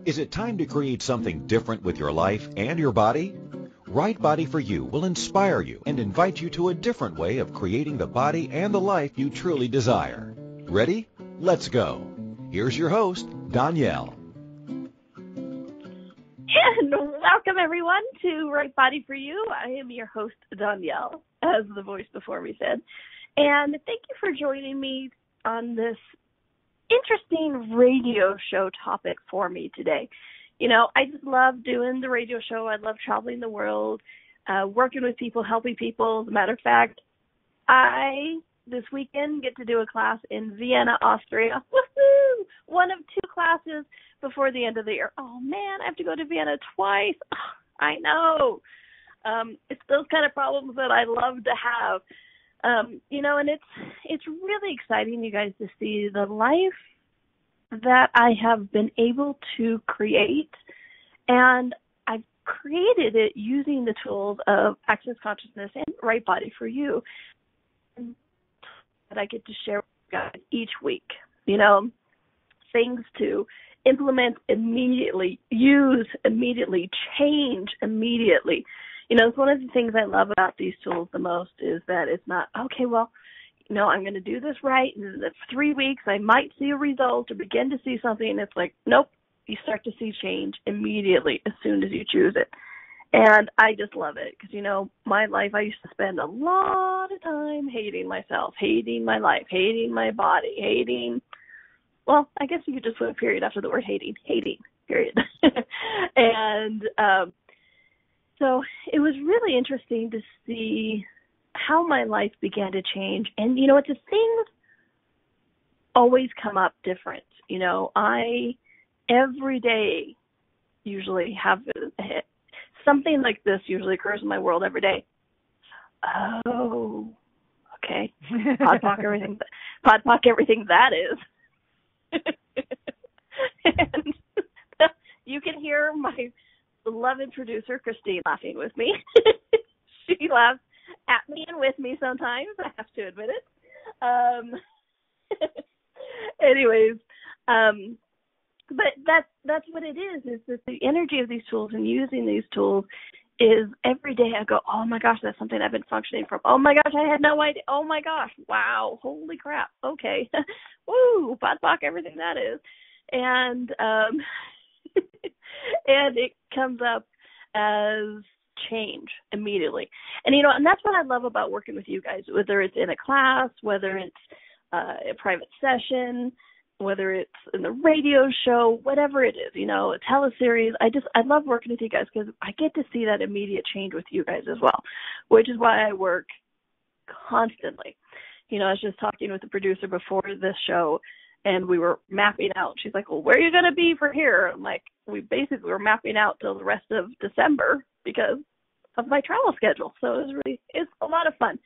Is it time to create something different with your life and your body? Right Body for You will inspire you and invite you to a different way of creating the body and the life you truly desire. Ready? Let's go. Here's your host, Donnielle. And welcome, everyone, to Right Body for You. I am your host, Donnielle, as the voice before me said. And thank you for joining me on this interesting radio show topic for me today. You know, I just love doing the radio show. I love traveling the world, working with people, helping people. As a matter of fact, I, this weekend, get to do a class in Vienna, Austria. Woohoo! One of two classes before the end of the year. Oh, man, I have to go to Vienna twice. I know. It's those kind of problems that I love to have. You know, and it's really exciting, you guys, to see the life that I have been able to create. And I've created it using the tools of Access Consciousness and Right Body for You that I get to share with you guys each week. You know, things to implement immediately, use immediately, change immediately. You know, it's one of the things I love about these tools the most is that it's not, okay, well, you know, I'm going to do this right, and in 3 weeks I might see a result or begin to see something, and it's like, nope, you start to see change immediately as soon as you choose it. And I just love it because, you know, my life, I used to spend a lot of time hating myself, hating my life, hating my body, hating, well, I guess you could just put a period after the word hating, period. And so it was really interesting to see how my life began to change. And, you know, it's a thing always come up different. You know, I every day usually have something like this usually occurs in my world every day. Oh, okay. Podpoc everything that is. And you can hear my beloved producer, Christine, laughing with me. She laughs at me and with me sometimes, I have to admit it. Anyways, but that's what it is that the energy of these tools and using these tools is every day I go, oh my gosh, that's something I've been functioning from. Oh my gosh, I had no idea. Oh my gosh, wow, holy crap. Okay. Woo, podpoc, everything that is. And and it comes up as change immediately. And, you know, and that's what I love about working with you guys, whether it's in a class, whether it's a private session, whether it's in the radio show, whatever it is, you know, a teleseries. I love working with you guys because I get to see that immediate change with you guys as well, which is why I work constantly. You know, I was just talking with the producer before this show, and we were mapping out. She's like, well, where are you going to be for here? I'm like, we basically were mapping out till the rest of December because of my travel schedule. So it's a lot of fun.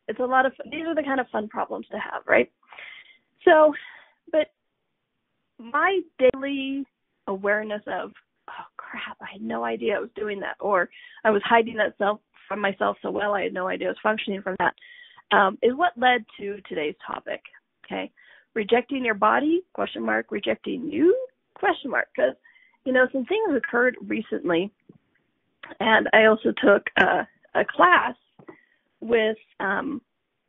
It's a lot of fun. These are the kind of fun problems to have, right? So, but my daily awareness of, oh, crap, I had no idea I was doing that, or I was hiding that self from myself so well I had no idea I was functioning from that, is what led to today's topic, okay? Rejecting your body, ? Rejecting you, ? Because, you know, some things occurred recently, and I also took a class with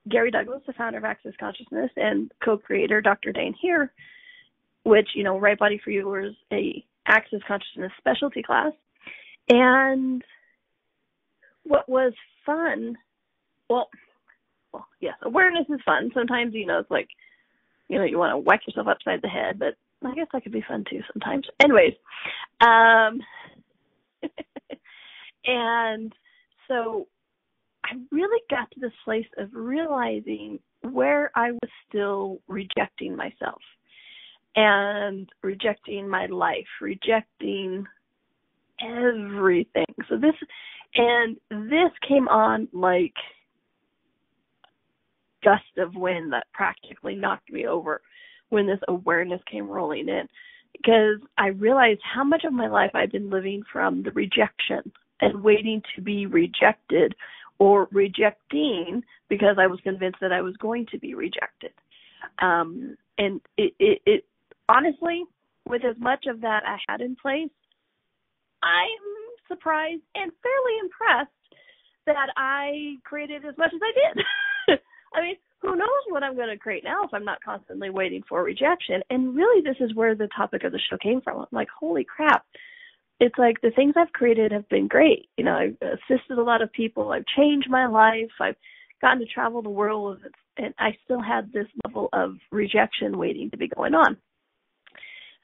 Gary Douglas, the founder of Access Consciousness, and co-creator Dr. Dane here, which, you know, Right Body for You was a Access Consciousness specialty class. And what was fun, well, yes, awareness is fun. Sometimes, you know, it's like, you know, you want to whack yourself upside the head, but I guess that could be fun too sometimes. Anyways, and so I really got to this place of realizing where I was still rejecting myself and rejecting my life, rejecting everything. So this came on like gust of wind that practically knocked me over when this awareness came rolling in, because I realized how much of my life I've been living from the rejection and waiting to be rejected or rejecting because I was convinced that I was going to be rejected. And it honestly, with as much of that I had in place, I'm surprised and fairly impressed that I created as much as I did. I mean, who knows what I'm going to create now if I'm not constantly waiting for rejection. And really, this is where the topic of the show came from. I'm like, holy crap. It's like the things I've created have been great. You know, I've assisted a lot of people. I've changed my life. I've gotten to travel the world. And I still had this level of rejection waiting to be going on.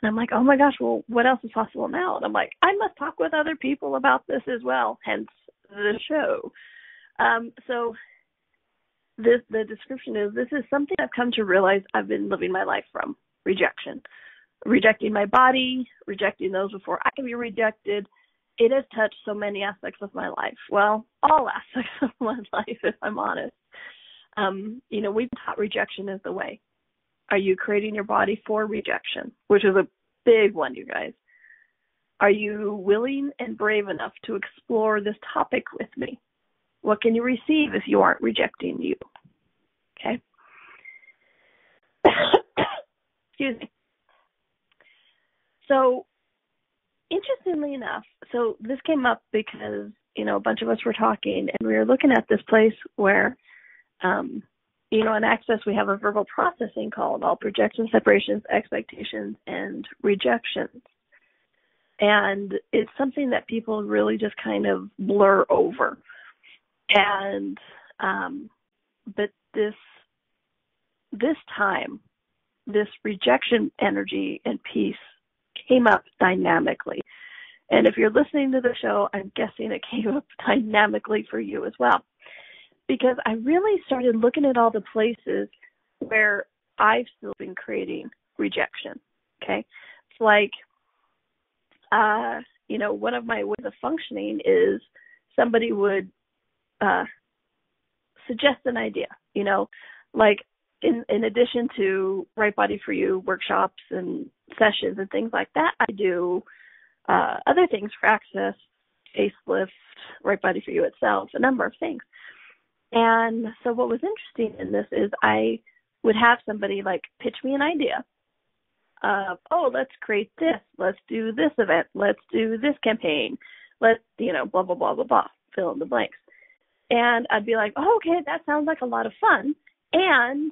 And I'm like, oh my gosh, well, what else is possible now? And I'm like, I must talk with other people about this as well, hence the show. So the description is, this is something I've come to realize I've been living my life from: rejection. Rejecting my body, rejecting those before I can be rejected. It has touched so many aspects of my life. Well, all aspects of my life, if I'm honest. You know, we've taught rejection is the way. Are you creating your body for rejection? Which is a big one, you guys. Are you willing and brave enough to explore this topic with me? What can you receive if you aren't rejecting you? Okay. Excuse me. So, interestingly enough, so this came up because, you know, a bunch of us were talking and we were looking at this place where, you know, in Access we have a verbal processing called all projections, separations, expectations, and rejections. And it's something that people really just kind of blur over. And, but this time, this rejection energy and piece came up dynamically. And if you're listening to the show, I'm guessing it came up dynamically for you as well. Because I really started looking at all the places where I've still been creating rejection. Okay. It's like, you know, one of my ways of functioning is somebody would suggest an idea, you know, like in addition to Right Body for You workshops and sessions and things like that, I do other things for Access, Facelift, Right Body for You itself, a number of things. And so what was interesting in this is I would have somebody like pitch me an idea of, oh, let's create this, let's do this event, let's do this campaign, let's, you know, blah, blah, blah, blah, blah, fill in the blanks. And I'd be like, oh, okay, that sounds like a lot of fun. And,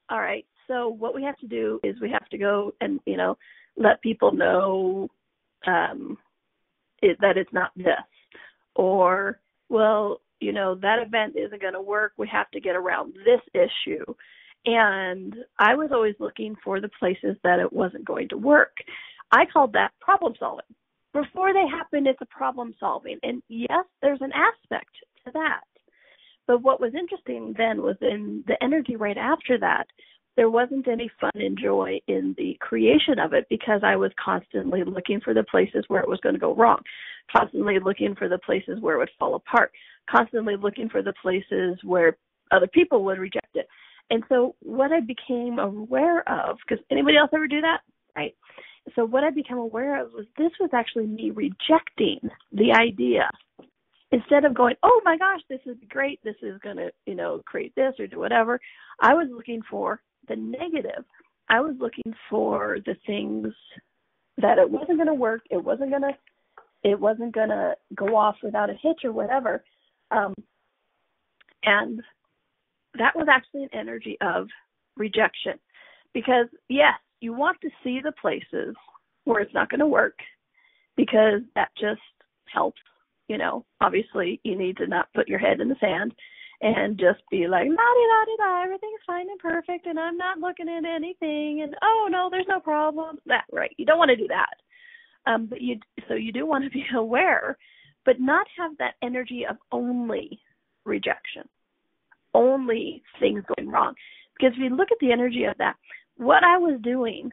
all right, so what we have to do is we have to go and, you know, let people know that it's not this. Or, well, you know, that event isn't going to work. We have to get around this issue. And I was always looking for the places that it wasn't going to work. I called that problem solving. Before they happen, it's a problem solving. And yes, there's an aspect to that. But what was interesting then was in the energy right after that, there wasn't any fun and joy in the creation of it because I was constantly looking for the places where it was going to go wrong, constantly looking for the places where it would fall apart, constantly looking for the places where other people would reject it. And so what I became aware of, because anybody else ever do that? Right? So what I became aware of was this was actually me rejecting the idea. Instead of going, oh my gosh, this is great, this is going to, you know, create this or do whatever, I was looking for the negative. I was looking for the things that it wasn't going to work, it wasn't going to go off without a hitch or whatever. And that was actually an energy of rejection. Because, yes, you want to see the places where it's not going to work because that just helps. You know, obviously you need to not put your head in the sand and just be like, la-di-da-di-da, everything's fine and perfect and I'm not looking at anything and, oh, no, there's no problem. That, right. You don't want to do that. But you do want to be aware, but not have that energy of only rejection, only things going wrong. Because if you look at the energy of that, what I was doing,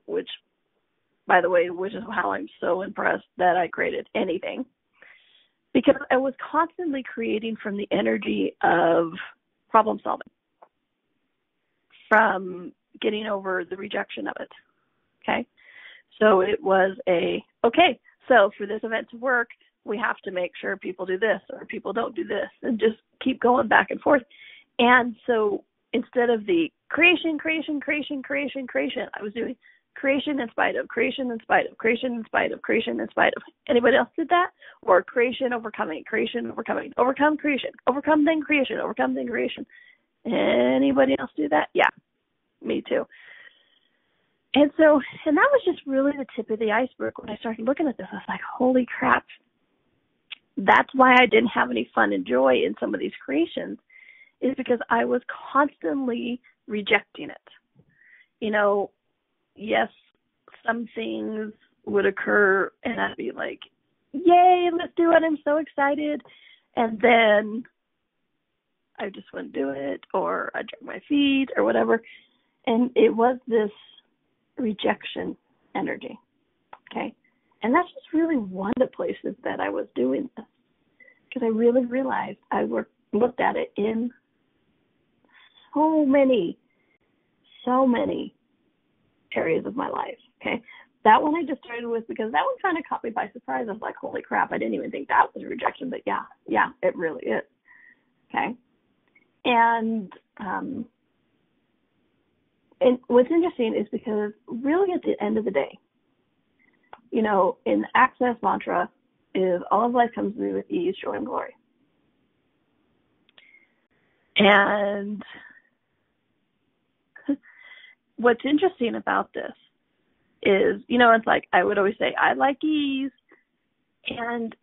which, by the way, which is how I'm so impressed that I created anything, because I was constantly creating from the energy of problem solving, from getting over the rejection of it, okay? So it was okay, so for this event to work, we have to make sure people do this or people don't do this and just keep going back and forth. And so instead of the creation, I was doing creation in spite of, creation in spite of, creation in spite of, creation in spite of. Anybody else did that? Or creation, overcoming, overcome creation, overcome then creation, overcome then creation. Anybody else do that? Yeah, me too. And that was just really the tip of the iceberg. When I started looking at this, I was like, holy crap. That's why I didn't have any fun and joy in some of these creations, is because I was constantly rejecting it. You know, yes, some things would occur and I'd be like, yay, let's do it, I'm so excited. And then I just wouldn't do it, or I'd drag my feet or whatever. And it was this rejection energy, okay? And that's just really one of the places that I was doing this, because I really realized I looked at it in so many areas of my life, okay? That one I just started with because that one kind of caught me by surprise. I was like, holy crap, I didn't even think that was rejection, but yeah, it really is, okay? And what's interesting is because really at the end of the day, you know, in the Access mantra is all of life comes to me with ease, joy, and glory. And what's interesting about this is, you know, it's like I would always say, I like ease. And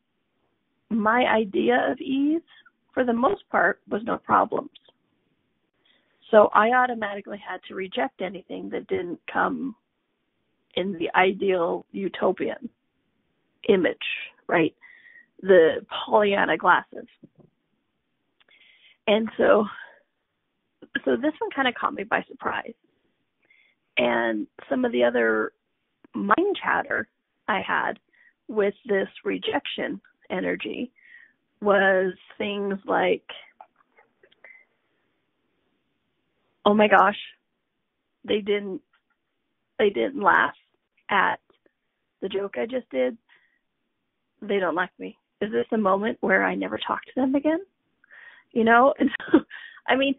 my idea of ease, for the most part, was no problems. So I automatically had to reject anything that didn't come in the ideal utopian image, right? The Pollyanna glasses. And so this one kind of caught me by surprise. And some of the other mind chatter I had with this rejection energy was things like, oh my gosh, they didn't laugh at the joke I just did. They don't like me. Is this a moment where I never talk to them again? You know? And so, I mean,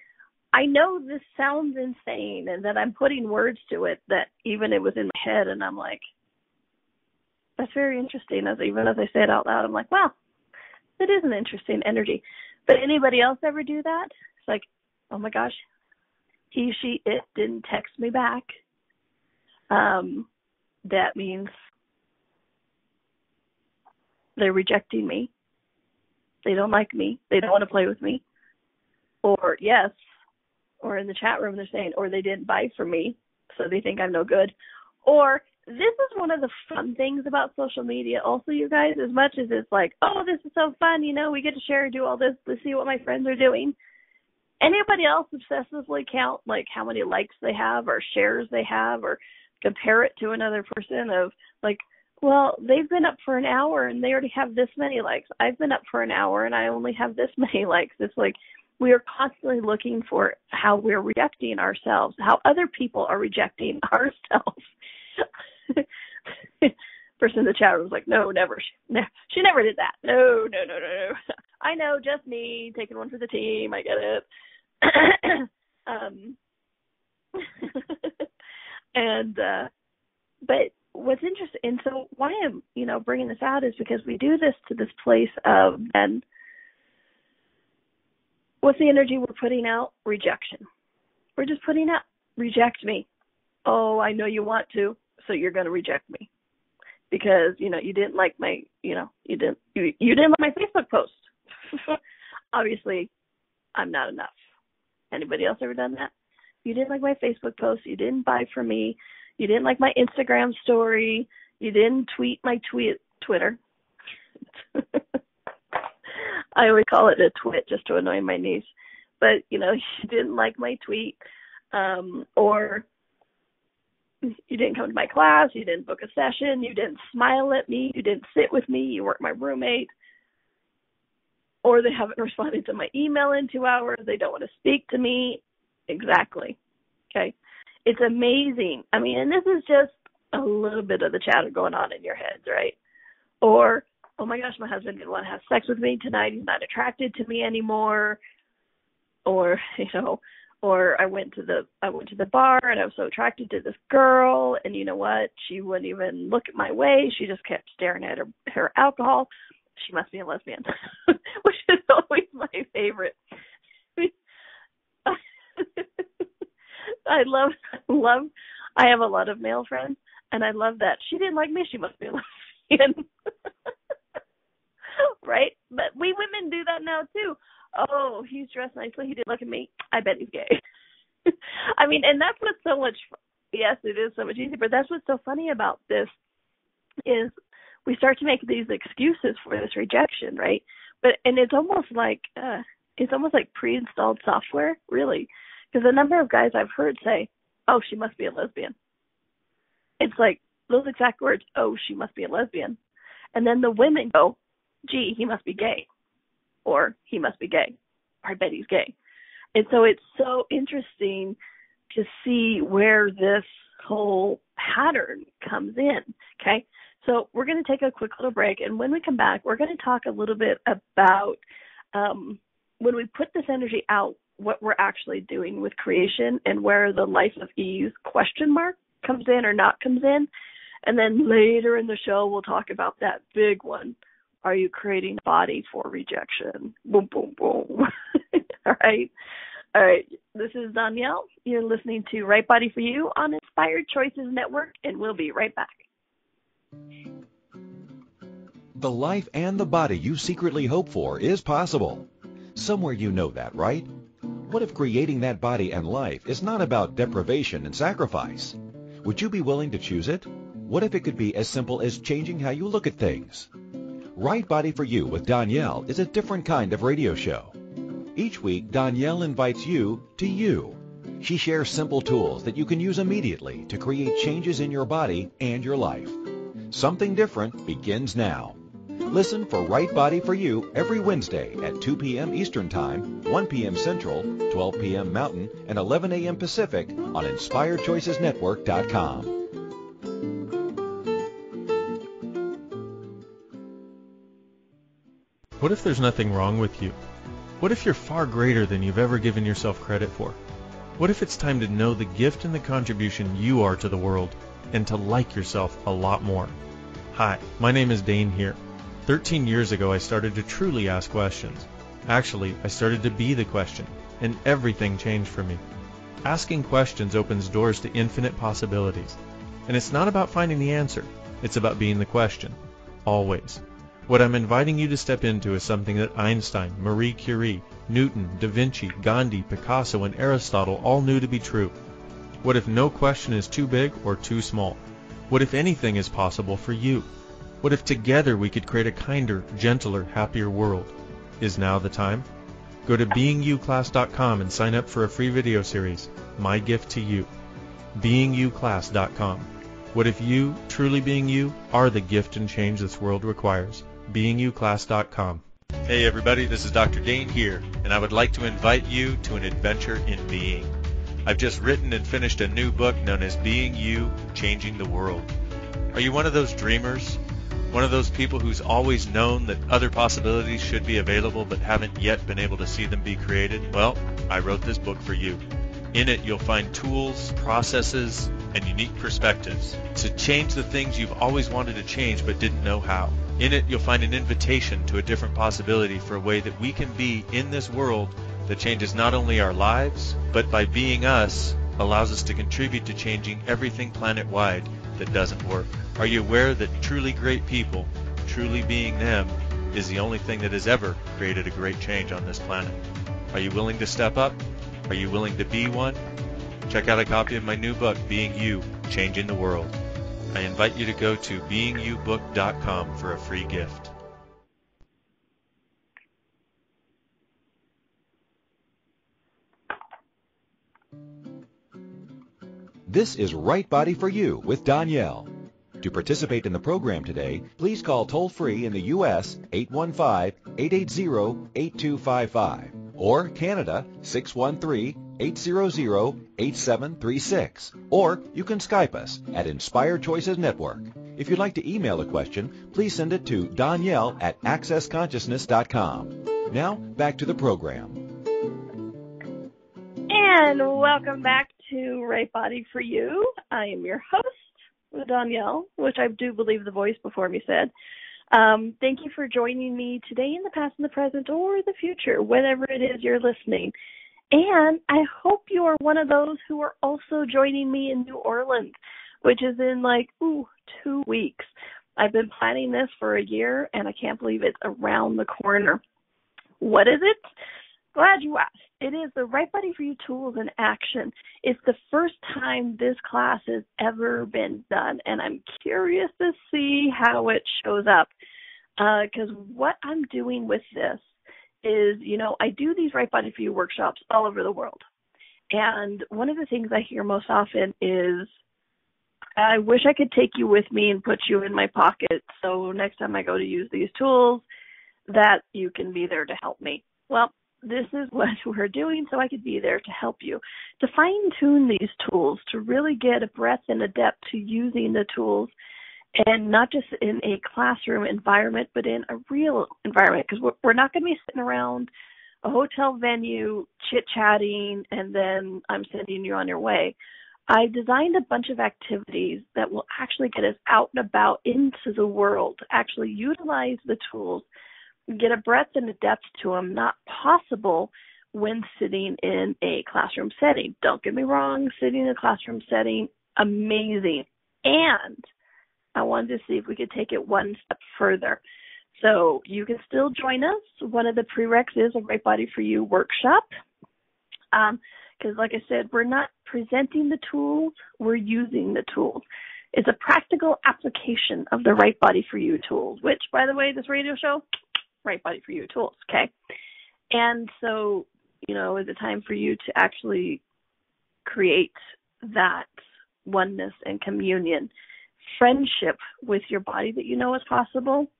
I know this sounds insane and that I'm putting words to it that even it was in my head, and I'm like, that's very interesting. Even as I say it out loud, I'm like, wow, it is an interesting energy. But anybody else ever do that? It's like, oh my gosh, he, she, it didn't text me back. That means they're rejecting me. They don't like me. They don't want to play with me. Or yes, or in the chat room they're saying, or they didn't buy from me, so they think I'm no good. Or this is one of the fun things about social media also, you guys, as much as it's like, oh, this is so fun, you know, we get to share and do all this to see what my friends are doing. Anybody else obsessively count like how many likes they have or shares they have, or compare it to another person of like, well, they've been up for an hour and they already have this many likes. I've been up for an hour and I only have this many likes. It's like we are constantly looking for how we're rejecting ourselves, how other people are rejecting ourselves. Person in the chat room was like, no, never. She never did that. No. I know, just me taking one for the team. I get it. But what's interesting, and so why I'm, bringing this out is because we do this to this place of, and what's the energy we're putting out? Rejection. We're just putting out, reject me. Oh, I know you want to, so you're going to reject me because, you didn't like my, you didn't like my Facebook post. Obviously, I'm not enough. Anybody else ever done that? You didn't like my Facebook post. You didn't buy from me. You didn't like my Instagram story. You didn't tweet my Twitter. I always call it a twit just to annoy my niece. But, you didn't like my tweet. Or you didn't come to my class. You didn't book a session. You didn't smile at me. You didn't sit with me. You weren't my roommate. Or they haven't responded to my email in 2 hours. They don't want to speak to me. Exactly. Okay. It's amazing. I mean, and this is just a little bit of the chatter going on in your heads, right? Or, oh my gosh, my husband didn't want to have sex with me tonight. He's not attracted to me anymore. Or, Or I went to the bar and I was so attracted to this girl, and you know what? She wouldn't even look at my way. She just kept staring at her alcohol. She must be a lesbian, which is always my favorite. I love. I have a lot of male friends, and I love that. She didn't like me. She must be a lesbian. Right? But we women do that now too. Oh, he's dressed nicely. He didn't look at me. I bet he's gay. I mean, and that's what's so much. Yes, it is so much easier. But that's what's so funny about this is we start to make these excuses for this rejection, right? And it's almost like pre-installed software, really, because the number of guys I've heard say, "Oh, she must be a lesbian." It's like those exact words. "Oh, she must be a lesbian," and then the women go, "Gee, he must be gay." Or he must be gay, or I bet he's gay. And so it's so interesting to see where this whole pattern comes in, okay? So we're going to take a quick little break, and when we come back, we're going to talk a little bit about when we put this energy out, what we're actually doing with creation and where the life of ease question mark comes in or not comes in. And then later in the show, we'll talk about that big one. Are you creating a body for rejection? Boom, boom, boom. All right. This is Donnielle. You're listening to Right Body for You on Inspired Choices Network, and we'll be right back. The life and the body you secretly hope for is possible. Somewhere you know that, right? What if creating that body and life is not about deprivation and sacrifice? Would you be willing to choose it? What if it could be as simple as changing how you look at things? Right Body for You with Donnielle is a different kind of radio show. Each week, Donnielle invites you to you. She shares simple tools that you can use immediately to create changes in your body and your life. Something different begins now. Listen for Right Body for You every Wednesday at 2 p.m. Eastern Time, 1 p.m. Central, 12 p.m. Mountain, and 11 a.m. Pacific on InspiredChoicesNetwork.com. What if there's nothing wrong with you? What if you're far greater than you've ever given yourself credit for? What if it's time to know the gift and the contribution you are to the world and to like yourself a lot more? Hi, my name is Dane here. 13 years ago, I started to truly ask questions. Actually, I started to be the question, and everything changed for me. Asking questions opens doors to infinite possibilities. And it's not about finding the answer. It's about being the question. Always. What I'm inviting you to step into is something that Einstein, Marie Curie, Newton, Da Vinci, Gandhi, Picasso, and Aristotle all knew to be true. What if no question is too big or too small? What if anything is possible for you? What if together we could create a kinder, gentler, happier world? Is now the time? Go to beingyouclass.com and sign up for a free video series, My Gift to You. beingyouclass.com. What if you, truly being you, are the gift and change this world requires? beingyouclass.com. Hey everybody, this is Dr. Dane here, and I would like to invite you to an adventure in being. I've just written and finished a new book known as Being You, Changing the World. Are you one of those dreamers? One of those people who's always known that other possibilities should be available but haven't yet been able to see them be created? Well, I wrote this book for you. In it, you'll find tools, processes, and unique perspectives to change the things you've always wanted to change but didn't know how. In it, you'll find an invitation to a different possibility for a way that we can be in this world that changes not only our lives, but by being us, allows us to contribute to changing everything planet-wide that doesn't work. Are you aware that truly great people, truly being them, is the only thing that has ever created a great change on this planet? Are you willing to step up? Are you willing to be one? Check out a copy of my new book, Being You, Changing the World. I invite you to go to beingyoubook.com for a free gift. This is Right Body for You with Donnielle. To participate in the program today, please call toll-free in the U.S. 815-880-8255 or Canada 613-800-8736. Or you can Skype us at Inspired Choices Network. If you'd like to email a question, please send it to Donnielle@accessconsciousness.com. Now, back to the program. And welcome back to Right Body for You. I am your host, Donnielle, which I do believe the voice before me said. Thank you for joining me today, in the past, in the present, or the future, whatever it is you're listening. And I hope you are one of those who are also joining me in New Orleans, which is in 2 weeks. I've been planning this for a year, and I can't believe it's around the corner. What is it? Glad you asked. It is the Right Body for You Tools in Action. It's the first time this class has ever been done, and I'm curious to see how it shows up. Because what I'm doing with this is, I do these Right Body for You workshops all over the world. And one of the things I hear most often is, I wish I could take you with me and put you in my pocket so next time I go to use these tools that you can be there to help me. Well, this is what we're doing so I could be there to help you, to fine-tune these tools, to really get a breadth and a depth to using the tools, and not just in a classroom environment, but in a real environment, because we're not going to be sitting around a hotel venue chit-chatting and then I'm sending you on your way. I designed a bunch of activities that will actually get us out and about into the world, actually utilize the tools, get a breadth and a depth to them, not possible when sitting in a classroom setting. Don't get me wrong, sitting in a classroom setting, amazing. And I wanted to see if we could take it one step further. So you can still join us. One of the prereqs is a Right Body for You workshop. Because like I said, we're not presenting the tools, we're using the tools. It's a practical application of the Right Body for You tools, which, by the way, this radio show, Right Body for You tools, okay? And so, is it time for you to actually create that oneness and communion, friendship with your body that you know is possible?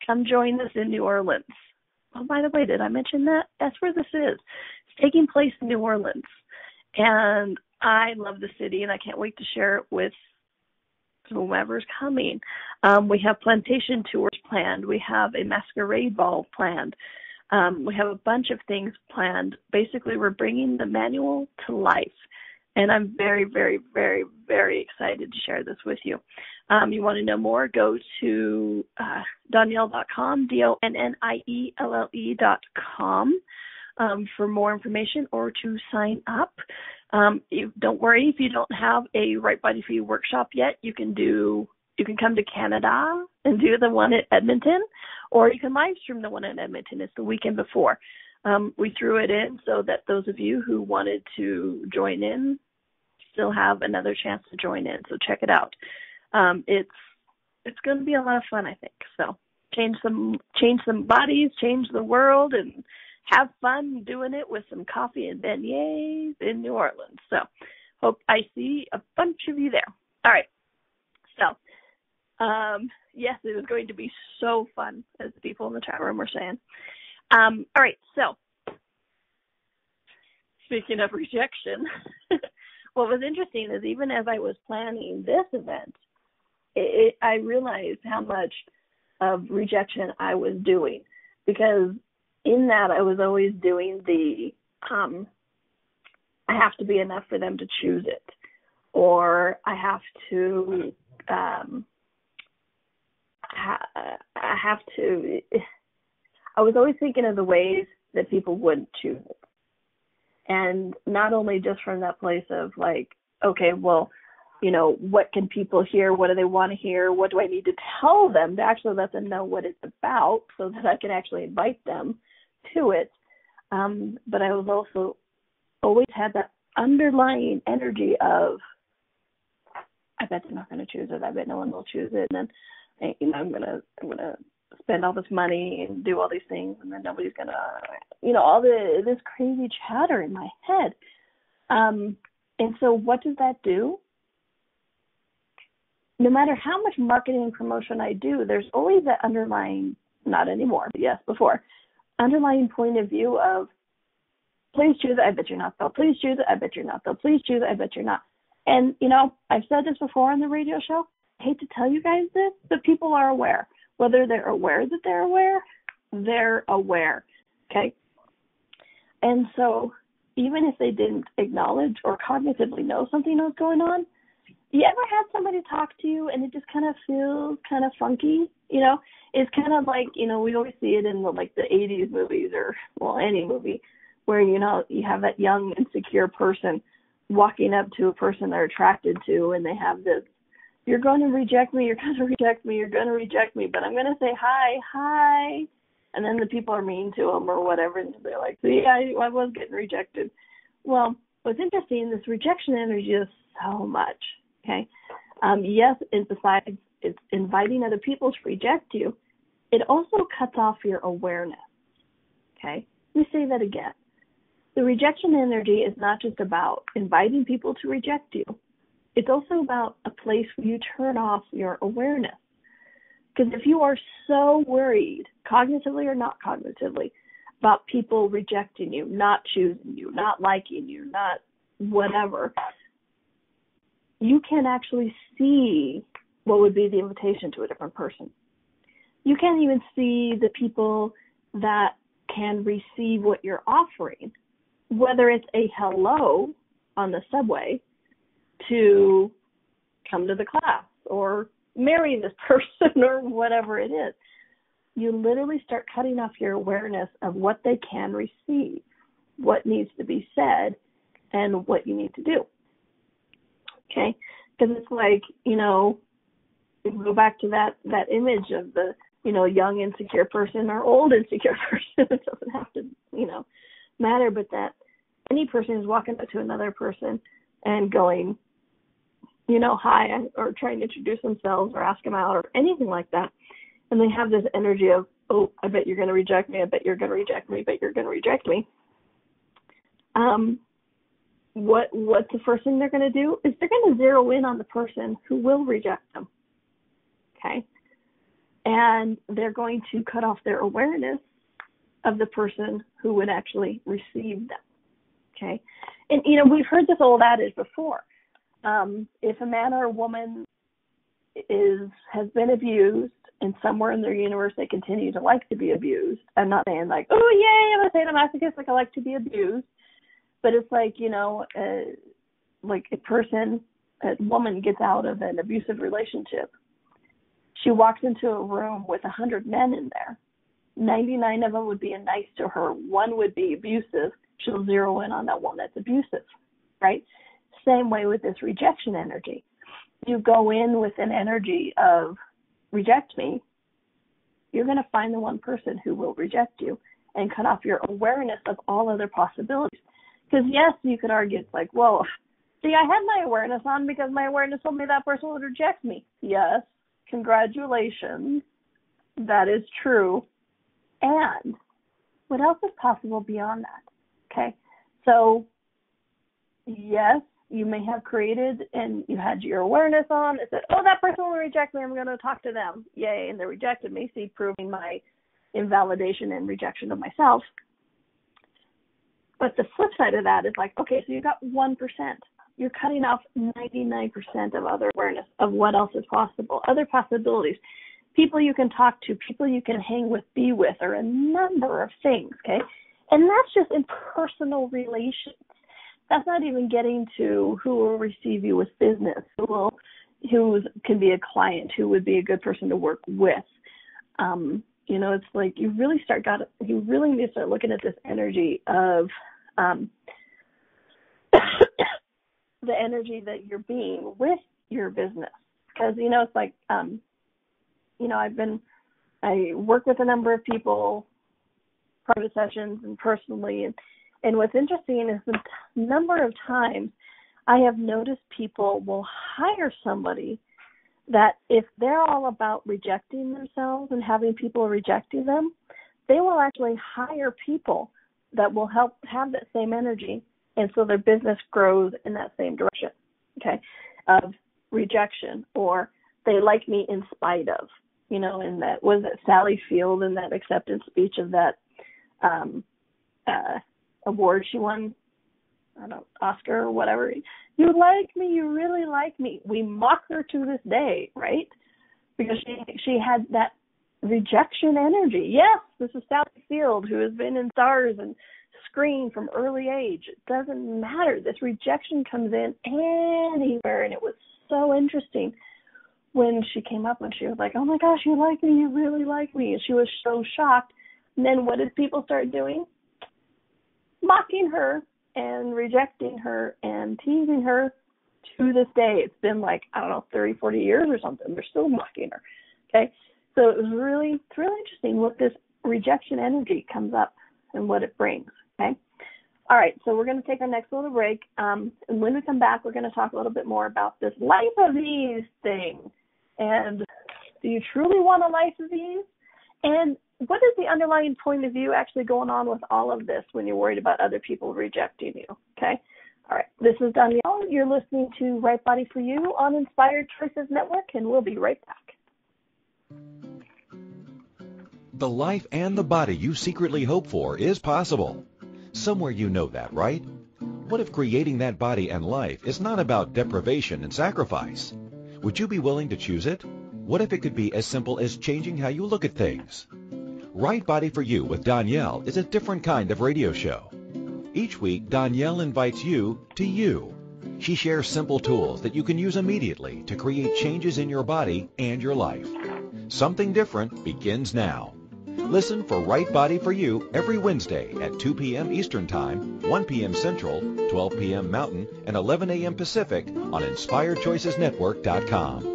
Come join us in New Orleans. Oh, by the way, did I mention that? That's where this is. It's taking place in New Orleans. And I love the city, and I can't wait to share it with whomever's coming. We have plantation tours planned. We have a masquerade ball planned. We have a bunch of things planned. Basically, we're bringing the manual to life. And I'm very, very, very, very excited to share this with you. You want to know more, go to Donnielle.com, DONNIELLE.com for more information or to sign up. Don't worry if you don't have a Right Body for You workshop yet. You can come to Canada and do the one at Edmonton, or you can live stream the one in Edmonton. It's the weekend before. We threw it in so that those of you who wanted to join in still have another chance to join in. So check it out. It's going to be a lot of fun, I think. So change some bodies, change the world, and have fun doing it with some coffee and beignets in New Orleans. So hope I see a bunch of you there. All right. So, yes, it is going to be so fun, as the people in the chat room were saying. All right. So speaking of rejection, what was interesting is even as I was planning this event, I realized how much of rejection I was doing, because in that I was always doing the I have to be enough for them to choose it, or I have to I was always thinking of the ways that people wouldn't choose it. And not only just from that place of okay, well, what can people hear? What do they want to hear? What do I need to tell them to actually let them know what it's about so that I can actually invite them to it? But I was also always had that underlying energy of, I bet they're not going to choose it. I bet no one will choose it. And then, I'm gonna spend all this money and do all these things, and then nobody's gonna, all this crazy chatter in my head. And so what does that do? No matter how much marketing and promotion I do, there's always that underlying, not anymore, but yes, before, underlying point of view of, please choose it, I bet you're not, though. Please choose it, I bet you're not, though. Please choose it, I bet you're not. And, I've said this before on the radio show. I hate to tell you guys this, but people are aware. Whether they're aware that they're aware, okay? And so even if they didn't acknowledge or cognitively know something was going on. You ever had somebody talk to you and it just kind of feels kind of funky? You know, it's kind of like, you know, we always see it in the 80s movies or, well, any movie where, you know, you have that young, insecure person walking up to a person they're attracted to, and they have this, you're going to reject me, you're going to reject me, you're going to reject me, but I'm going to say hi. And then the people are mean to them or whatever, and they're like, see, I was getting rejected. Well, what's interesting, this rejection energy is so much, okay? Yes, and besides it's inviting other people to reject you, it also cuts off your awareness, okay? Let me say that again. The rejection energy is not just about inviting people to reject you. It's also about a place where you turn off your awareness. Because if you are so worried, cognitively or not cognitively, about people rejecting you, not choosing you, not liking you, not whatever, you can actually see what would be the invitation to a different person. You can't even see the people that can receive what you're offering, whether it's a hello on the subway to come to the class or marry this person or whatever it is. You literally start cutting off your awareness of what they can receive, what needs to be said, and what you need to do. Okay? Because it's like, you know, go back to that image of the, you know, young insecure person or old insecure person. It doesn't have to, you know, matter, but that any person who's walking up to another person and going, you know, hi, or trying to introduce themselves or ask them out or anything like that, and they have this energy of, oh, I bet you're going to reject me, I bet you're going to reject me, I bet you're going to reject me. What's the first thing they're going to do is they're going to zero in on the person who will reject them, okay? And they're going to cut off their awareness of the person who would actually receive them, okay? And, you know, we've heard this old adage before. If a man or a woman has been abused, and somewhere in their universe they continue to like to be abused, I'm not saying like, oh, yay, I'm a sadomasochist, like I like to be abused, but it's like, you know, like a woman gets out of an abusive relationship. She walks into a room with 100 men in there. 99 of them would be nice to her. One would be abusive. She'll zero in on that one that's abusive, right? Same way with this rejection energy. You go in with an energy of reject me, you're going to find the one person who will reject you and cut off your awareness of all other possibilities. Because yes, you could argue it's like, well, see, I had my awareness on because my awareness told me that person would reject me. Yes, congratulations. That is true. And what else is possible beyond that? Okay, so yes, you may have created and you had your awareness on. It said, oh, that person will reject me. I'm going to talk to them. Yay, and they rejected me. See, proving my invalidation and rejection of myself. But the flip side of that is like, okay, so you got 1%. You're cutting off 99% of other awareness of what else is possible, other possibilities, people you can talk to, people you can hang with, be with, or a number of things, okay? And that's just in personal relations. That's not even getting to who will receive you with business, who can be a client, who would be a good person to work with. You know, it's like you really need to start looking at this energy of the energy that you're being with your business. Because, you know, it's like, you know, I work with a number of people, private sessions and personally, and what's interesting is the number of times I have noticed people will hire somebody that if they're all about rejecting themselves and having people rejecting them, they will actually hire people that will help have that same energy, and so their business grows in that same direction, okay, of rejection, or they like me in spite of, you know, and that was it Sally Field in that acceptance speech of that award she won, I don't know, Oscar or whatever. You like me, you really like me. We mock her to this day, right? Because she had that rejection energy. Yes, this is Sally Field, who has been in stars and screen from early age. It doesn't matter. This rejection comes in anywhere, and it was so interesting when she came up and she was like, oh my gosh, you like me, you really like me. And she was so shocked. And then what did people start doing? Mocking her and rejecting her and teasing her to this day. It's been like, I don't know, 30, 40 years or something. They're still mocking her. Okay. So it was really interesting what this rejection energy comes up and what it brings. Okay. All right. So we're going to take our next little break. And when we come back, we're going to talk a little bit more about this life of ease thing. And do you truly want a life of ease? And what is the underlying point of view actually going on with all of this when you're worried about other people rejecting you? Okay. All right. This is Donnielle. You're listening to Right Body for You on Inspired Choices Network, and we'll be right back. The life and the body you secretly hope for is possible. Somewhere you know that, right? What if creating that body and life is not about deprivation and sacrifice? Would you be willing to choose it? What if it could be as simple as changing how you look at things? Right Body for You with Donnielle is a different kind of radio show. Each week, Donnielle invites you to you. She shares simple tools that you can use immediately to create changes in your body and your life. Something different begins now. Listen for Right Body for You every Wednesday at 2 p.m. Eastern Time, 1 p.m. Central, 12 p.m. Mountain, and 11 a.m. Pacific on InspiredChoicesNetwork.com.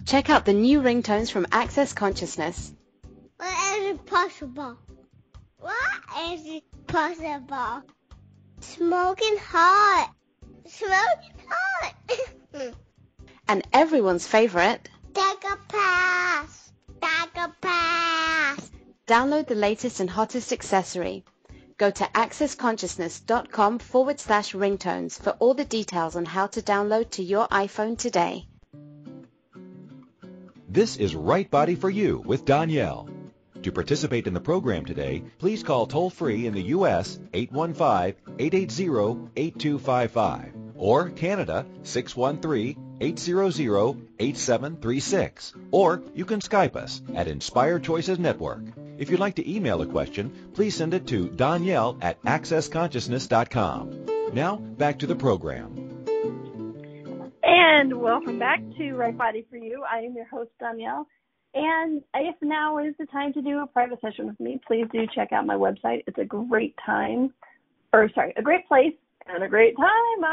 Check out the new ringtones from Access Consciousness. What is it possible? What is it possible? Smoking hot. Smoking hot. And everyone's favorite, Take a pass. Take a pass. download the latest and hottest accessory. Go to accessconsciousness.com/ringtones for all the details on how to download to your iPhone today. This is Right Body for You with Donnielle. To participate in the program today, please call toll-free in the U.S. 815-880-8255 or Canada 613-800-8736. Or you can Skype us at Inspired Choices Network. If you'd like to email a question, please send it to Donnielle@accessconsciousness.com. Now, back to the program. And welcome back to Right Body for You. I am your host, Donnielle. And if now is the time to do a private session with me, please do check out my website. It's a great place and a great time,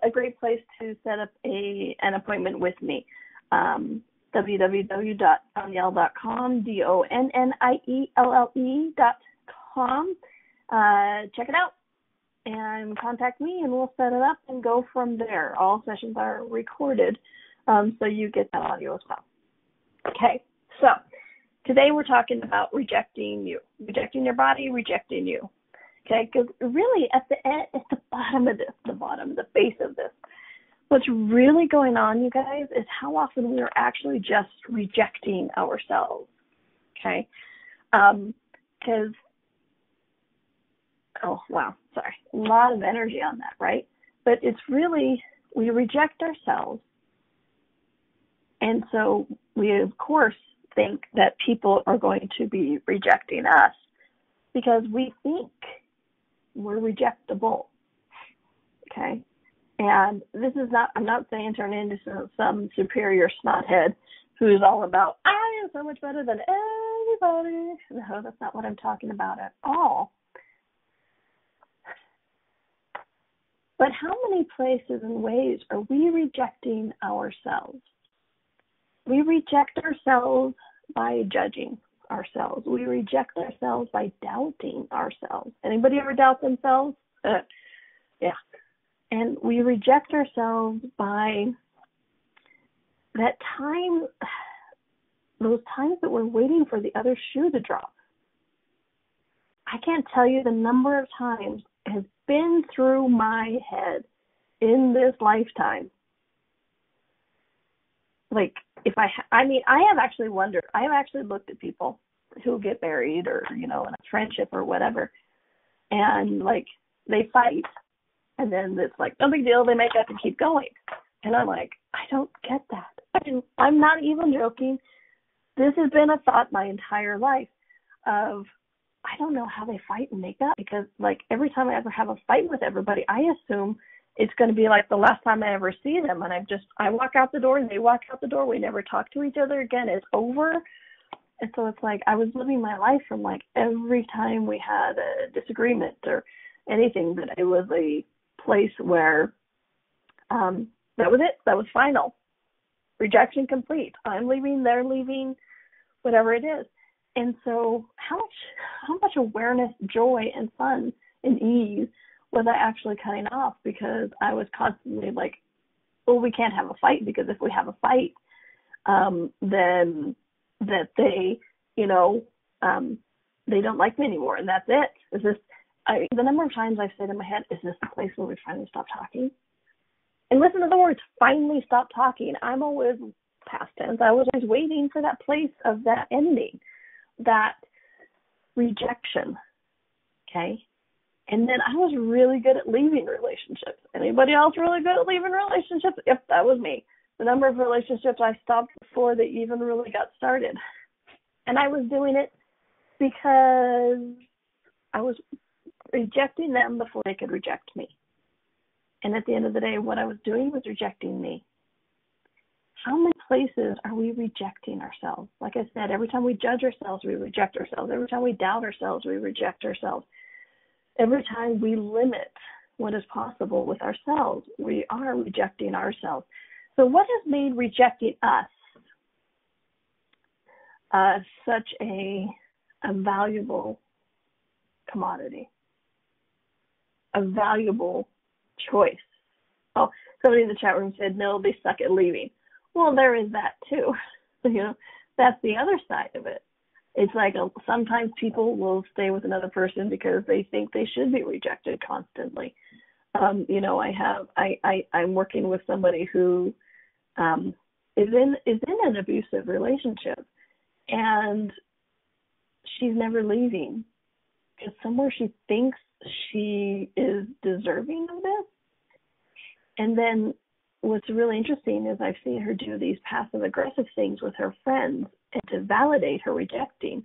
a great place to set up an appointment with me. www.donnielle.com, DONNIELLE.com. Check it out and contact me, and we'll set it up and go from there. All sessions are recorded, so you get that audio as well. Okay, so today we're talking about rejecting you, rejecting your body, rejecting you. Okay, because really at the bottom of this, the base of this, what's really going on, you guys, is how often we are actually just rejecting ourselves. Okay, because a lot of energy on that, right? But it's really, we reject ourselves. And so we, of course, think that people are going to be rejecting us because we think we're rejectable. Okay? And this is not, I'm not saying turn into some superior snothead who's all about, I am so much better than everybody. No, that's not what I'm talking about at all. But how many places and ways are we rejecting ourselves? We reject ourselves by judging ourselves. We reject ourselves by doubting ourselves. Anybody ever doubt themselves? Yeah. And we reject ourselves by that time, those times that we're waiting for the other shoe to drop. I can't tell you the number of times it has been through my head in this lifetime. Like, I have actually wondered, I have actually looked at people who get married or, in a friendship or whatever, and, they fight, and then it's like, no big deal, they make up and keep going. And I'm like, I don't get that. I'm not even joking. This has been a thought my entire life of, I don't know how they fight and make up, because like every time I ever have a fight with everybody, I assume it's going to be like the last time I ever see them. And I walk out the door and they walk out the door. We never talk to each other again. It's over. And so it's like I was living my life from like every time we had a disagreement or anything, that it was a place where that was it. That was final. Rejection complete. I'm leaving, they're leaving, whatever it is. And so how much awareness, joy, and fun and ease was I actually cutting off, because I was constantly like, well, we can't have a fight, because if we have a fight, then that they, they don't like me anymore, and that's it. The number of times I've said in my head, is this the place where we finally stop talking? And listen to the words, finally stop talking. I'm always past tense. I was always waiting for that place of that ending, that rejection, okay? And then I was really good at leaving relationships. Anybody else really good at leaving relationships? Yep, that was me. The number of relationships I stopped before they even really got started. And I was doing it because I was rejecting them before they could reject me. And at the end of the day, what I was doing was rejecting me. How many places are we rejecting ourselves? Like I said, every time we judge ourselves, we reject ourselves. Every time we doubt ourselves, we reject ourselves. Every time we limit what is possible with ourselves, we are rejecting ourselves. So what has made rejecting us such a valuable commodity, a valuable choice? Oh, somebody in the chat room said, no, they suck at leaving. Well, there is that too. That's the other side of it. It's like sometimes people will stay with another person because they think they should be rejected constantly. I'm working with somebody who is in an abusive relationship, and she's never leaving because somewhere she thinks she is deserving of this. And then what's really interesting is I've seen her do these passive aggressive things with her friends, and to validate her rejecting,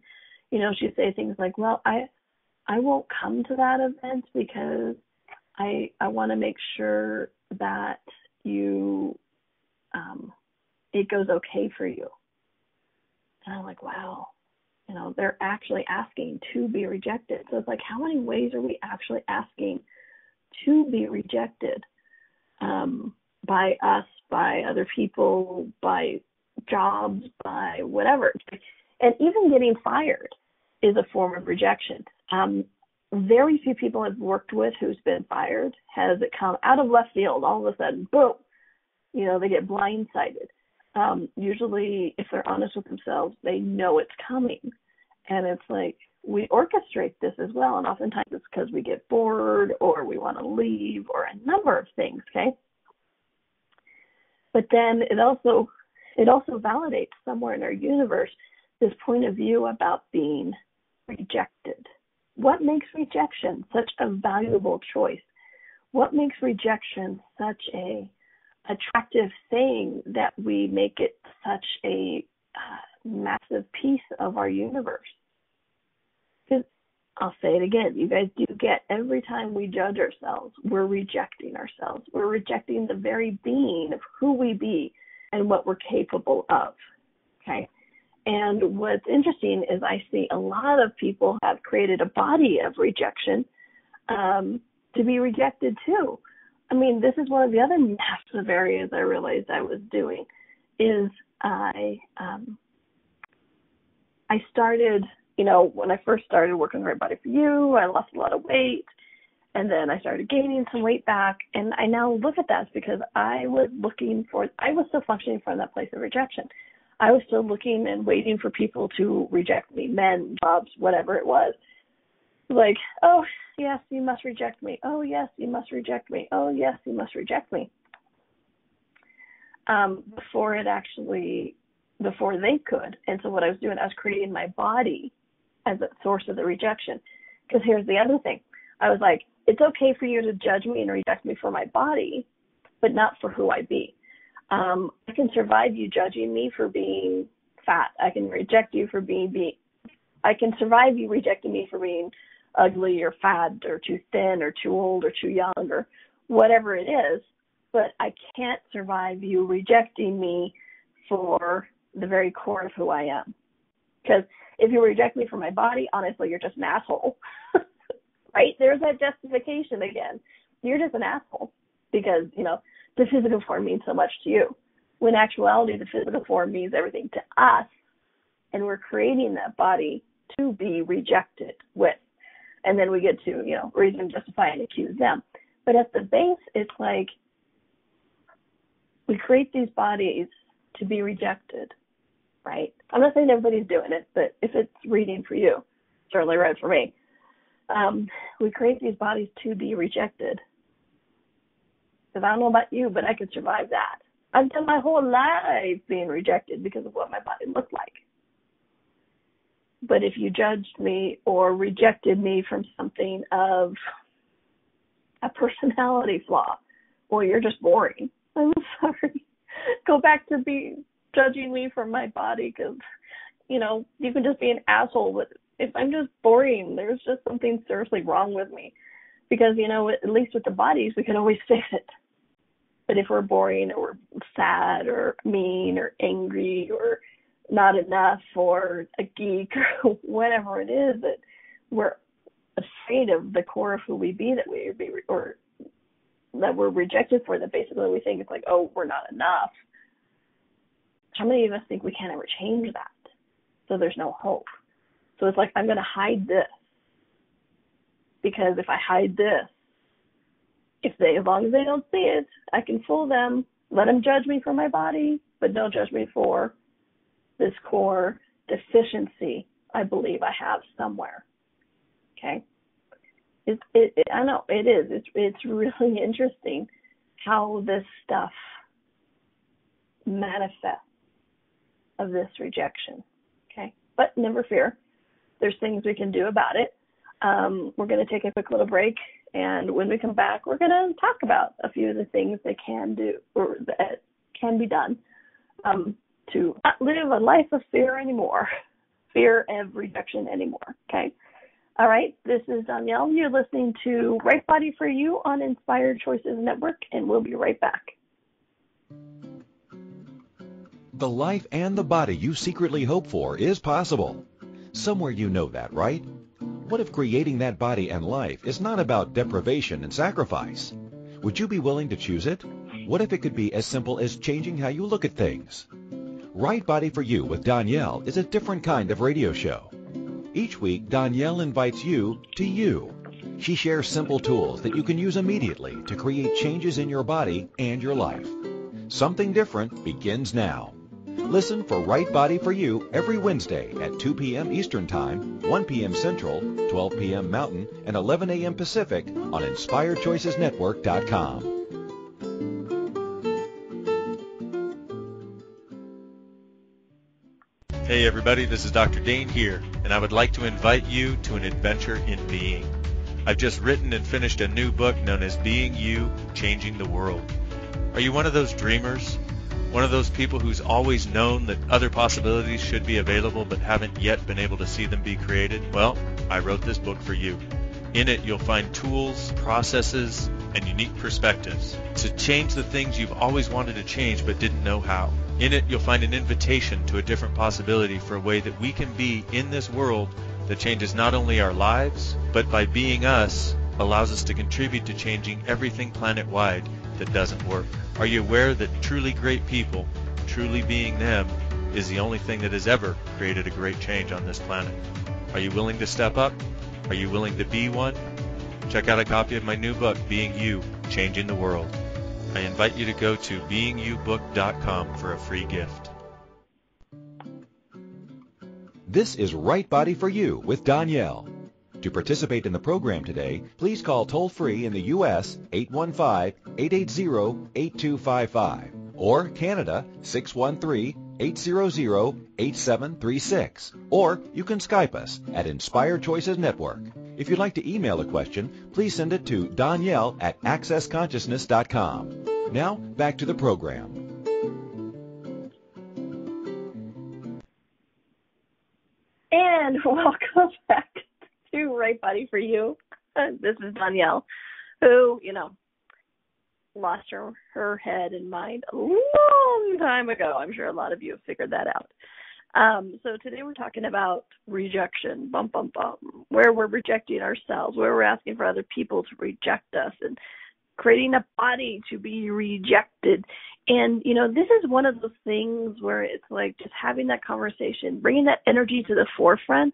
she'd say things like, well, I won't come to that event because I want to make sure that you it goes okay for you. And I'm like, wow, they're actually asking to be rejected. So it's like, how many ways are we actually asking to be rejected? By us, by other people, by jobs, by whatever. And even getting fired is a form of rejection. Very few people I've worked with who's been fired has it come out of left field. All of a sudden, boom, they get blindsided. Usually, if they're honest with themselves, they know it's coming. And it's like, we orchestrate this as well. And oftentimes it's because we get bored or we want to leave or a number of things, okay? But then it also validates somewhere in our universe this point of view about being rejected. What makes rejection such a valuable choice? What makes rejection such a attractive thing that we make it such a massive piece of our universe? Because I'll say it again, you guys do get, every time we judge ourselves, we're rejecting ourselves. We're rejecting the very being of who we be and what we're capable of, okay? And what's interesting is I see a lot of people have created a body of rejection to be rejected too. I mean, this is one of the other massive areas I realized I was doing is I started, when I first started working on Right Body for You, I lost a lot of weight, and then I started gaining some weight back, and I now look at that because I was still functioning from that place of rejection. I was still looking and waiting for people to reject me, men, jobs, whatever it was. Like, oh, yes, you must reject me. Oh, yes, you must reject me. Oh, yes, you must reject me. Before they could. And so what I was doing, I was creating my body as a source of the rejection. Because here's the other thing. I was like, it's okay for you to judge me and reject me for my body, but not for who I be. I can survive you judging me for being fat. I can reject you for I can survive you rejecting me for being ugly or fat or too thin or too old or too young or whatever it is, but I can't survive you rejecting me for the very core of who I am. Because if you reject me for my body, honestly, you're just an asshole, right? There's that justification again. You're just an asshole because, the physical form means so much to you. When in actuality, the physical form means everything to us, and we're creating that body to be rejected with. And then we get to, reason, justify, and accuse them. But at the base, it's like we create these bodies to be rejected, right? I'm not saying everybody's doing it, but if it's reading for you, certainly read for me. We create these bodies to be rejected. Because I don't know about you, but I could survive that. I've done my whole life being rejected because of what my body looked like. But if you judged me or rejected me from something of a personality flaw, well, you're just boring. I'm sorry. Go back to judging me from my body because, you can just be an asshole. But if I'm just boring, there's just something seriously wrong with me. Because, at least with the bodies, we can always fix it. But if we're boring or we're sad or mean or angry or not enough or a geek or whatever it is that we're afraid of the core of who we be or that we're rejected for, that basically we think it's like, oh, we're not enough. How many of us think we can't ever change that? So there's no hope. So it's like, I'm going to hide this. Because if I hide this, as long as they don't see it, I can fool them, let them judge me for my body, but don't judge me for this core deficiency I believe I have somewhere. Okay? I know, it is. It's really interesting how this stuff manifests of this rejection. Okay? But never fear. There's things we can do about it. We're going to take a quick little break, and when we come back, we're going to talk about a few of the things that can do or that can be done to not live a life of fear anymore, fear of rejection anymore. Okay? All right, this is Donnielle. You're listening to Right Body for You on Inspired Choices Network, and we'll be right back. The life and the body you secretly hope for is possible. Somewhere you know that, right? What if creating that body and life is not about deprivation and sacrifice? Would you be willing to choose it? What if it could be as simple as changing how you look at things? Right Body for You with Donnielle is a different kind of radio show. Each week, Donnielle invites you to you. She shares simple tools that you can use immediately to create changes in your body and your life. Something different begins now. Listen for Right Body for You every Wednesday at 2 p.m. Eastern Time, 1 p.m. Central, 12 p.m. Mountain, and 11 a.m. Pacific on InspiredChoicesNetwork.com. Hey everybody, this is Dr. Dane here, and I would like to invite you to an adventure in being. I've just written and finished a new book known as Being You, Changing the World. Are you one of those dreamers? One of those people who's always known that other possibilities should be available but haven't yet been able to see them be created? Well, I wrote this book for you. In it, you'll find tools, processes, and unique perspectives to change the things you've always wanted to change but didn't know how. In it, you'll find an invitation to a different possibility for a way that we can be in this world that changes not only our lives, but by being us, allows us to contribute to changing everything planet-wide that doesn't work. Are you aware that truly great people, truly being them, is the only thing that has ever created a great change on this planet? Are you willing to step up? Are you willing to be one? Check out a copy of my new book, Being You, Changing the World. I invite you to go to beingyoubook.com for a free gift. This is Right Body for You with Donnielle. To participate in the program today, please call toll-free in the U.S. 815-880-8255 or Canada 613-800-8736. Or you can Skype us at Inspired Choices Network. If you'd like to email a question, please send it to Donnielle at accessconsciousness.com. Now, back to the program. And welcome back to Right Body for You. This is Donnielle, who, lost her head and mind a long time ago. I'm sure a lot of you have figured that out. So today we're talking about rejection, where we're rejecting ourselves, where we're asking for other people to reject us, and creating a body to be rejected. And, this is one of those things where it's like just having that conversation, bringing that energy to the forefront.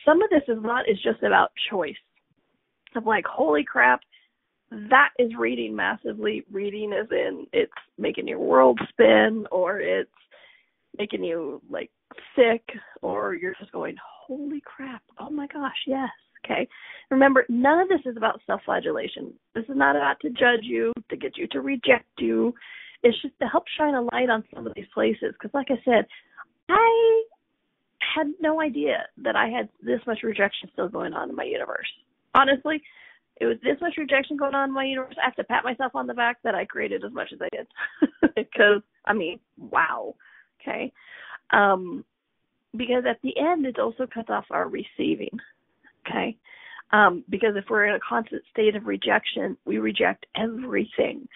Some of this is just about choice. I'm like, holy crap, that is reading massively. Reading is in, it's making your world spin, or it's making you like sick, or you're just going, holy crap, oh my gosh, yes. Okay. Remember, none of this is about self-flagellation. This is not about to judge you, to get you to reject you. It's just to help shine a light on some of these places. Because like I said, I had no idea that I had this much rejection still going on in my universe. Honestly, it was this much rejection going on in my universe. I have to pat myself on the back that I created as much as I did. Because, wow. Okay. Because at the end, it also cuts off our receiving. Okay. Because if we're in a constant state of rejection, we reject everything,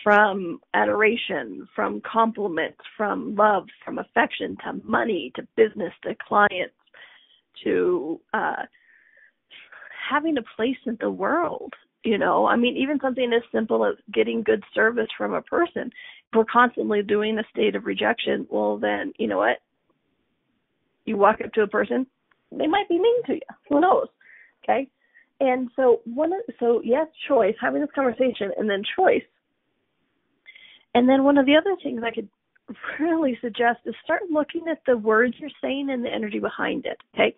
from adoration, from compliments, from love, from affection, to money, to business, to clients, to having a place in the world. Even something as simple as getting good service from a person. If we're constantly doing a state of rejection, well, then, you know what? You walk up to a person, they might be mean to you. Who knows? Okay? And so yes, choice, having this conversation, and then choice. And then one of the other things I could really suggest is start looking at the words you're saying and the energy behind it. Okay?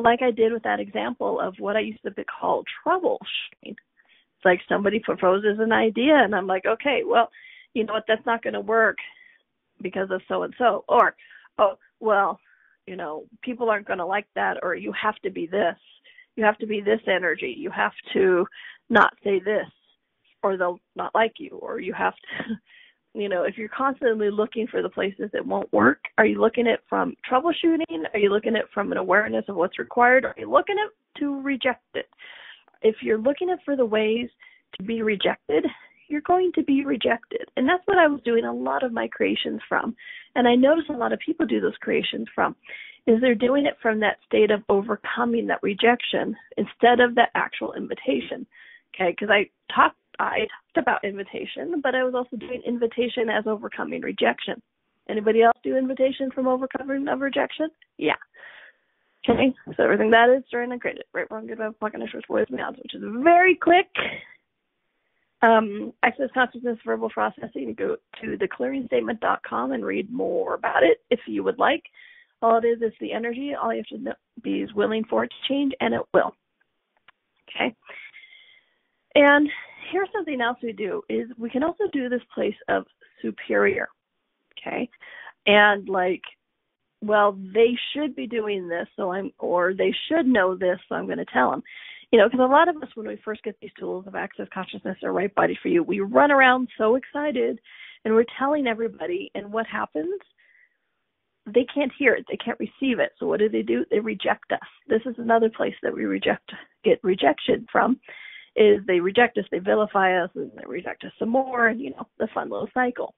Like I did with that example of what I used to call troubleshooting. It's like somebody proposes an idea, and I'm like, okay, well, you know what, that's not going to work because of so-and-so. Or, people aren't going to like that, or you have to be this. You have to be this energy. You have to not say this, or they'll not like you, or you have to, if you're constantly looking for the places that won't work, are you looking at it from troubleshooting? Are you looking at it from an awareness of what's required? Are you looking at it to reject it? If you're looking at for the ways to be rejected, you're going to be rejected. And that's what I was doing a lot of my creations from. And I notice a lot of people do those creations from, is they're doing it from that state of overcoming that rejection instead of that actual invitation. Okay, because I talked about invitation, but I was also doing invitation as overcoming rejection. Anybody else do invitation from overcoming of rejection? Yeah. Okay, so everything that is during and created. Right, wrong, good, bad, fucking, short, boys, meows, which is very quick. Access consciousness verbal processing. You go to theclearingstatement.com and read more about it if you would like. All it is the energy. All you have to be is willing for it to change, and it will. Okay. And here's something else we do, is we can also do this place of superior. Okay. And they should be doing this, or they should know this, so I'm going to tell them. Because a lot of us, when we first get these tools of access consciousness or Right Body for You, we run around so excited, and we're telling everybody, and what happens? They can't hear it. They can't receive it. So what do? They reject us. This is another place that we get rejection from, is they reject us, they vilify us, and they reject us some more, and, the fun little cycle.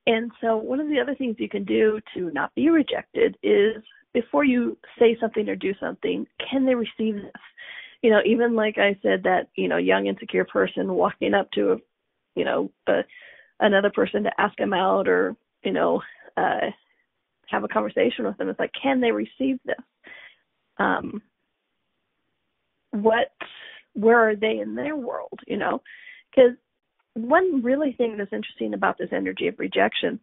And so one of the other things you can do to not be rejected is, before you say something or do something, can they receive this? Even like I said, that, young insecure person walking up to, another person to ask them out, or, have a conversation with them. It's like, can they receive this? Where are they in their world? Because one really thing that's interesting about this energy of rejection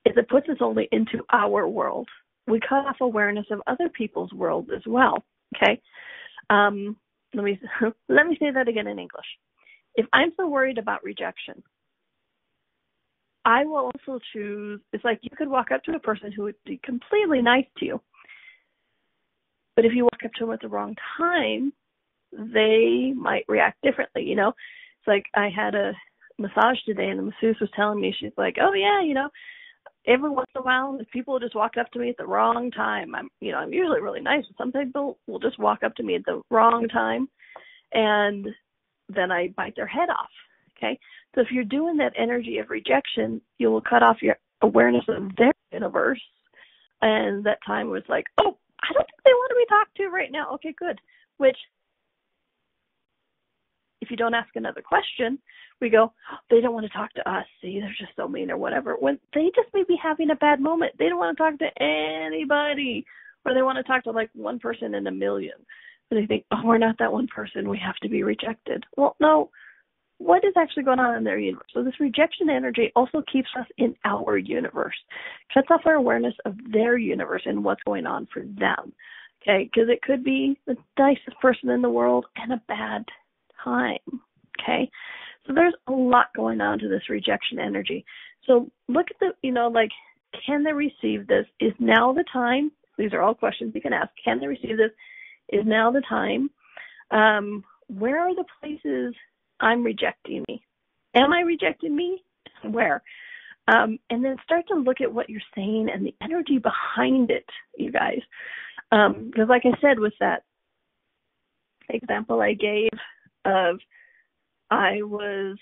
is it puts us only into our world. We cut off awareness of other people's world as well. Okay. Let me say that again in English. If I'm so worried about rejection, I will also choose, it's like you could walk up to a person who would be completely nice to you, but if you walk up to them at the wrong time, they might react differently. It's like I had a massage today, and the masseuse was telling me, she's like, oh yeah, every once in a while, if people just walk up to me at the wrong time, I'm usually really nice, but some people will just walk up to me at the wrong time, and then I bite their head off, okay? So if you're doing that energy of rejection, you will cut off your awareness of their universe, and that time was like, oh, I don't think they want to be talked to right now. Okay, good. Which, if you don't ask another question, we go, oh, they don't want to talk to us. See, they're just so mean or whatever. When they just may be having a bad moment. They don't want to talk to anybody, or they want to talk to like one person in a million. And they think, oh, we're not that one person. We have to be rejected. Well, no. What is actually going on in their universe? So this rejection energy also keeps us in our universe, cuts off our awareness of their universe and what's going on for them, okay? Because it could be the nicest person in the world and a bad time, okay? So there's a lot going on to this rejection energy. So look at the, can they receive this? Is now the time? These are all questions you can ask. Can they receive this? Is now the time? Where are the places I'm rejecting me? Am I rejecting me? Where? And then start to look at what you're saying and the energy behind it, you guys. Because like I said, with that example I gave of I was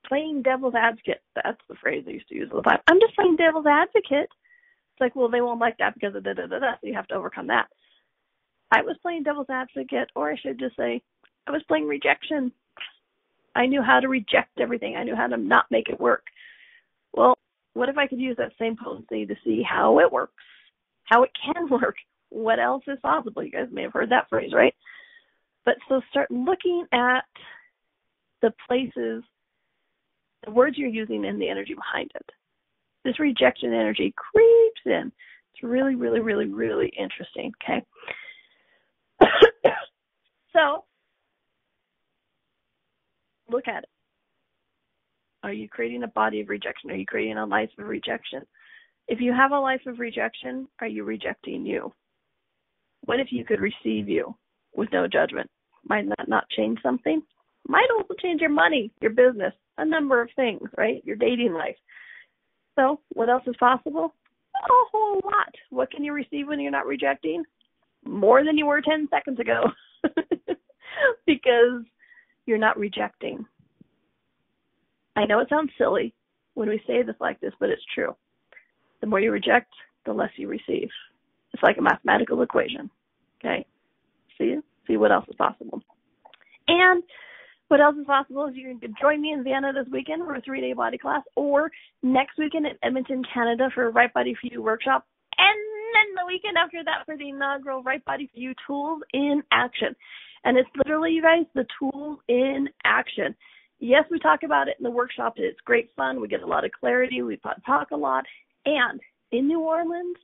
playing devil's advocate. That's the phrase I used to use all the time. I'm just playing devil's advocate. It's like, well, they won't like that because of da-da-da-da, so you have to overcome that. I was playing devil's advocate, or I should just say I was playing rejection. I knew how to reject everything. I knew how to not make it work. Well, what if I could use that same potency to see how it works, how it can work, what else is possible? You guys may have heard that phrase, right? But so start looking at the places, the words you're using and the energy behind it. This rejection energy creeps in. It's really, really, really, really interesting, okay? So, look at it. Are you creating a body of rejection? Are you creating a life of rejection? If you have a life of rejection, are you rejecting you? What if you could receive you with no judgment? Might that not change something? Might also change your money, your business, a number of things, right? Your dating life. So what else is possible? A whole lot. What can you receive when you're not rejecting? More than you were 10 seconds ago. Because you're not rejecting. I know it sounds silly when we say this like this, but it's true. The more you reject, the less you receive. It's like a mathematical equation. Okay? See what else is possible. And what else is possible is you can join me in Vienna this weekend for a 3-day body class, or next weekend in Edmonton, Canada for a Right Body For You workshop, and then the weekend after that for the inaugural Right Body For You Tools in Action. And it's literally, you guys, the tools in action. Yes, we talk about it in the workshop. It's great fun. We get a lot of clarity. We talk a lot. And in New Orleans,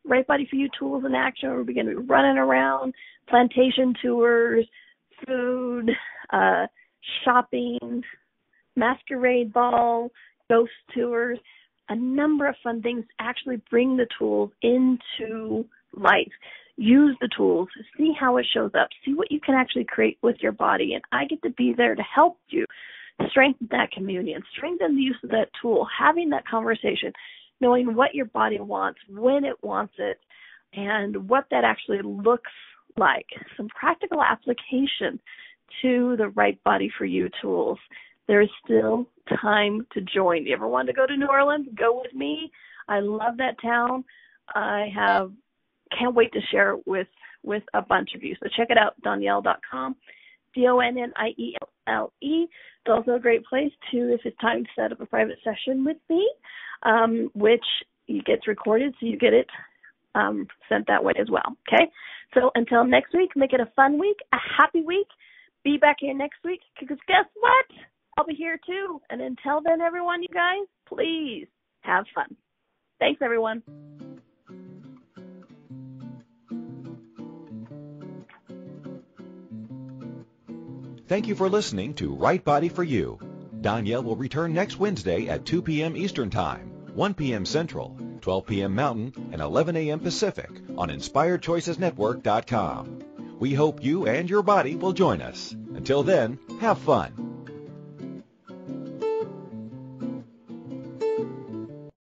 Right Body For You Tools in Action, we're going to be running around, plantation tours, food, shopping, masquerade ball, ghost tours, a number of fun things to actually bring the tools into life. Use the tools, see how it shows up, see what you can actually create with your body. And I get to be there to help you strengthen that communion, strengthen the use of that tool, having that conversation, knowing what your body wants, when it wants it, and what that actually looks like. Some practical application to the Right Body For You tools. There is still time to join. You ever want to go to New Orleans? Go with me. I love that town. Can't wait to share it with a bunch of you. So check it out, Donnielle.com, Donnielle. It's also a great place to, if it's time to set up a private session with me, which gets recorded, so you get it sent that way as well. Okay? So until next week, make it a fun week, a happy week. Be back here next week, because guess what? I'll be here too. And until then, everyone, you guys, please have fun. Thanks, everyone. Thank you for listening to Right Body For You. Donnielle will return next Wednesday at 2 p.m. Eastern Time, 1 p.m. Central, 12 p.m. Mountain, and 11 a.m. Pacific on InspiredChoicesNetwork.com. We hope you and your body will join us. Until then, have fun.